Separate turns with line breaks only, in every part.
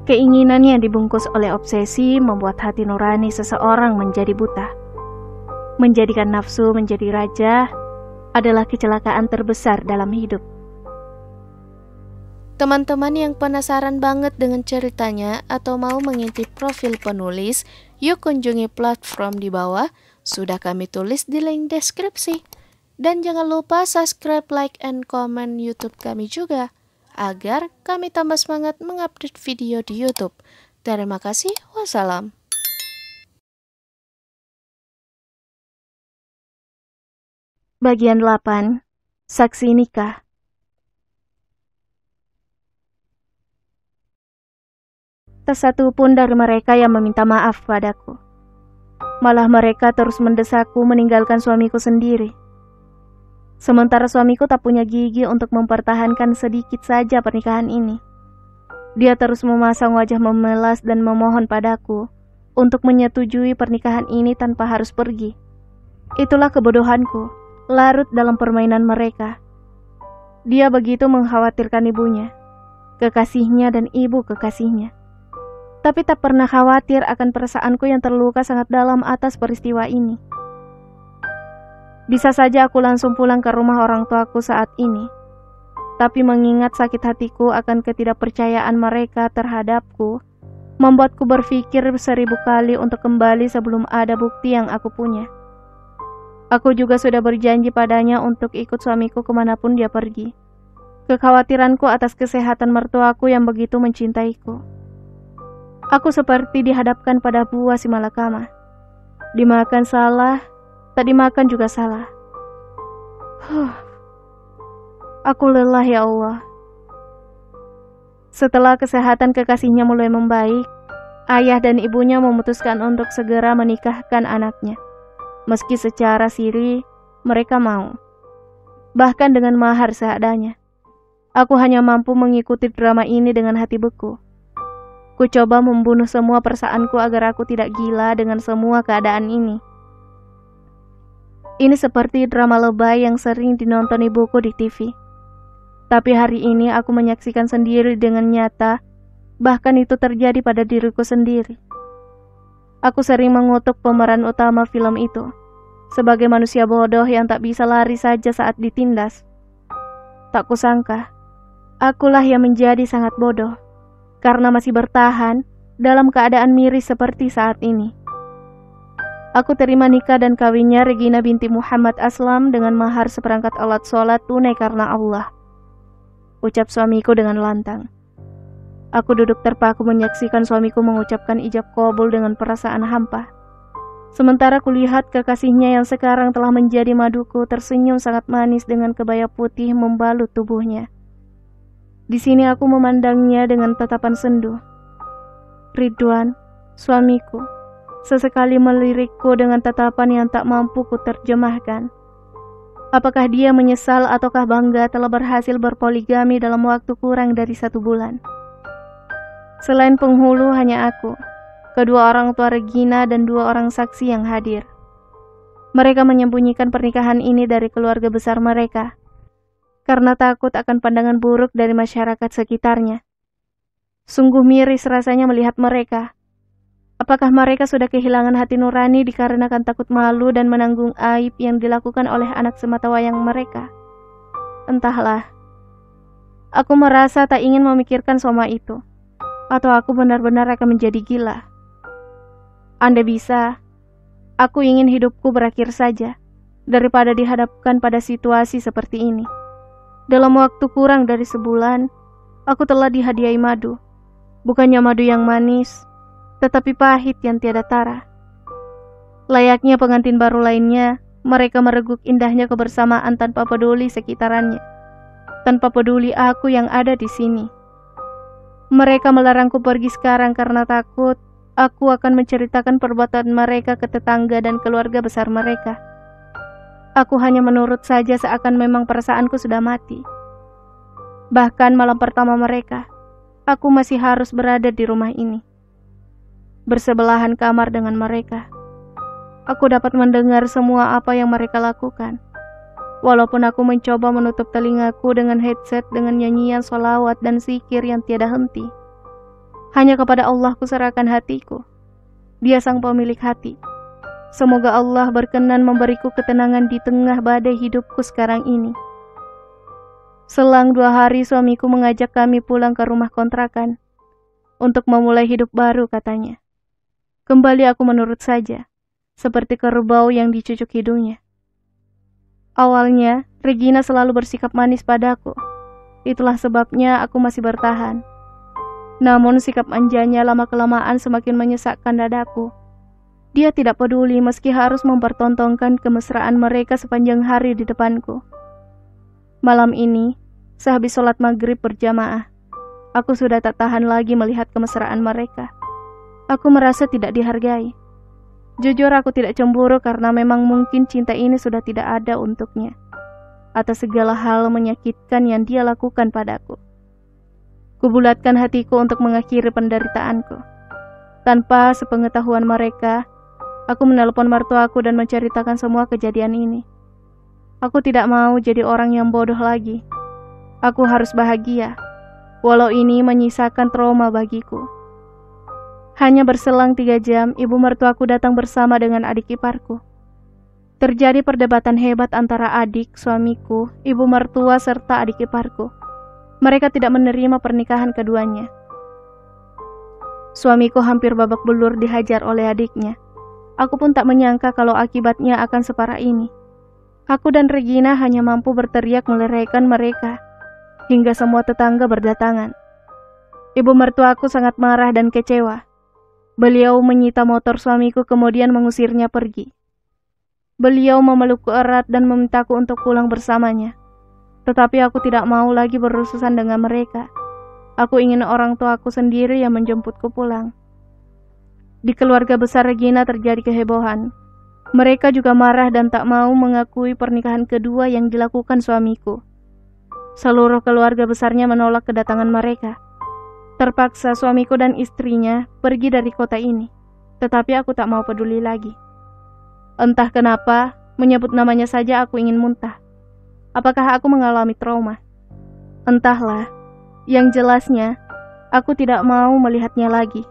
Keinginan yang dibungkus oleh obsesi membuat hati nurani seseorang menjadi buta. Menjadikan nafsu menjadi raja adalah kecelakaan terbesar dalam hidup.
Teman-teman yang penasaran banget dengan ceritanya atau mau mengintip profil penulis, yuk kunjungi platform di bawah, sudah kami tulis di link deskripsi. Dan jangan lupa subscribe, like, and comment YouTube kami juga, agar kami tambah semangat mengupdate video di YouTube. Terima kasih, wassalam.
Bagian 8. Saksi nikah. Tak satu pun dari mereka yang meminta maaf padaku. Malah mereka terus mendesakku meninggalkan suamiku sendiri. Sementara suamiku tak punya gigi untuk mempertahankan sedikit saja pernikahan ini. Dia terus memasang wajah memelas dan memohon padaku untuk menyetujui pernikahan ini tanpa harus pergi. Itulah kebodohanku, larut dalam permainan mereka. Dia begitu mengkhawatirkan ibunya, kekasihnya dan ibu kekasihnya. Tapi tak pernah khawatir akan perasaanku yang terluka sangat dalam atas peristiwa ini. Bisa saja aku langsung pulang ke rumah orang tuaku saat ini. Tapi mengingat sakit hatiku akan ketidakpercayaan mereka terhadapku, membuatku berpikir 1000 kali untuk kembali sebelum ada bukti yang aku punya. Aku juga sudah berjanji padanya untuk ikut suamiku kemanapun dia pergi. Kekhawatiranku atas kesehatan mertuaku yang begitu mencintaiku. Aku seperti dihadapkan pada buah si malakama. Dimakan salah, tak dimakan juga salah. Aku lelah ya Allah. Setelah kesehatan kekasihnya mulai membaik, ayah dan ibunya memutuskan untuk segera menikahkan anaknya. Meski secara siri, mereka mau. Bahkan dengan mahar seadanya. Aku hanya mampu mengikuti drama ini dengan hati beku. Ku coba membunuh semua perasaanku agar aku tidak gila dengan semua keadaan ini. Ini seperti drama lebay yang sering dinonton ibuku di TV. Tapi hari ini aku menyaksikan sendiri dengan nyata, bahkan itu terjadi pada diriku sendiri. Aku sering mengutuk pemeran utama film itu, sebagai manusia bodoh yang tak bisa lari saja saat ditindas. Tak kusangka, akulah yang menjadi sangat bodoh. Karena masih bertahan dalam keadaan miris seperti saat ini. Aku terima nikah dan kawinnya Regina binti Muhammad Aslam dengan mahar seperangkat alat sholat tunai karena Allah. Ucap suamiku dengan lantang. Aku duduk terpaku menyaksikan suamiku mengucapkan ijab qabul dengan perasaan hampa. Sementara kulihat kekasihnya yang sekarang telah menjadi maduku tersenyum sangat manis dengan kebaya putih membalut tubuhnya. Di sini aku memandangnya dengan tatapan sendu. Ridwan, suamiku, sesekali melirikku dengan tatapan yang tak mampu kuterjemahkan. Apakah dia menyesal ataukah bangga telah berhasil berpoligami dalam waktu kurang dari 1 bulan? Selain penghulu hanya aku, kedua orang tua Regina dan 2 orang saksi yang hadir. Mereka menyembunyikan pernikahan ini dari keluarga besar mereka, karena takut akan pandangan buruk dari masyarakat sekitarnya. Sungguh miris rasanya melihat mereka. Apakah mereka sudah kehilangan hati nurani dikarenakan takut malu dan menanggung aib yang dilakukan oleh anak sematawayang mereka? Entahlah. Aku merasa tak ingin memikirkan semua itu, atau aku benar-benar akan menjadi gila. Andai bisa, aku ingin hidupku berakhir saja, daripada dihadapkan pada situasi seperti ini. Dalam waktu kurang dari sebulan, aku telah dihadiahi madu. Bukannya madu yang manis, tetapi pahit yang tiada tara. Layaknya pengantin baru lainnya, mereka mereguk indahnya kebersamaan tanpa peduli sekitarannya. Tanpa peduli aku yang ada di sini. Mereka melarangku pergi sekarang karena takut aku akan menceritakan perbuatan mereka ke tetangga dan keluarga besar mereka. Aku hanya menurut saja seakan memang perasaanku sudah mati. Bahkan malam pertama mereka, aku masih harus berada di rumah ini. Bersebelahan kamar dengan mereka. Aku dapat mendengar semua apa yang mereka lakukan. Walaupun aku mencoba menutup telingaku dengan headset dengan nyanyian sholawat dan zikir yang tiada henti. Hanya kepada Allah kuserahkan hatiku. Dia sang pemilik hati. Semoga Allah berkenan memberiku ketenangan di tengah badai hidupku sekarang ini. Selang 2 hari suamiku mengajak kami pulang ke rumah kontrakan untuk memulai hidup baru, katanya. Kembali aku menurut saja, seperti kerbau yang dicucuk hidungnya. Awalnya, Regina selalu bersikap manis padaku. Itulah sebabnya aku masih bertahan. Namun sikap manjanya lama-kelamaan semakin menyesakkan dadaku. Dia tidak peduli meski harus mempertontonkan kemesraan mereka sepanjang hari di depanku. Malam ini, sehabis sholat maghrib berjamaah, aku sudah tak tahan lagi melihat kemesraan mereka. Aku merasa tidak dihargai. Jujur aku tidak cemburu karena memang mungkin cinta ini sudah tidak ada untuknya, atas segala hal menyakitkan yang dia lakukan padaku. Kubulatkan hatiku untuk mengakhiri penderitaanku. Tanpa sepengetahuan mereka, aku menelpon mertuaku dan menceritakan semua kejadian ini. Aku tidak mau jadi orang yang bodoh lagi. Aku harus bahagia, walau ini menyisakan trauma bagiku. Hanya berselang 3 jam, ibu mertuaku datang bersama dengan adik iparku. Terjadi perdebatan hebat antara adik, suamiku, ibu mertua, serta adik iparku. Mereka tidak menerima pernikahan keduanya. Suamiku hampir babak belur dihajar oleh adiknya. Aku pun tak menyangka kalau akibatnya akan separah ini. Aku dan Regina hanya mampu berteriak meleraikan mereka, hingga semua tetangga berdatangan. Ibu mertuaku sangat marah dan kecewa. Beliau menyita motor suamiku kemudian mengusirnya pergi. Beliau memelukku erat dan memintaku untuk pulang bersamanya. Tetapi aku tidak mau lagi berurusan dengan mereka. Aku ingin orang tuaku sendiri yang menjemputku pulang. Di keluarga besar Regina terjadi kehebohan. Mereka juga marah dan tak mau mengakui pernikahan kedua yang dilakukan suamiku. Seluruh keluarga besarnya menolak kedatangan mereka. Terpaksa suamiku dan istrinya pergi dari kota ini. Tetapi aku tak mau peduli lagi. Entah kenapa, menyebut namanya saja aku ingin muntah. Apakah aku mengalami trauma? Entahlah, yang jelasnya, aku tidak mau melihatnya lagi.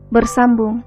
Bersambung.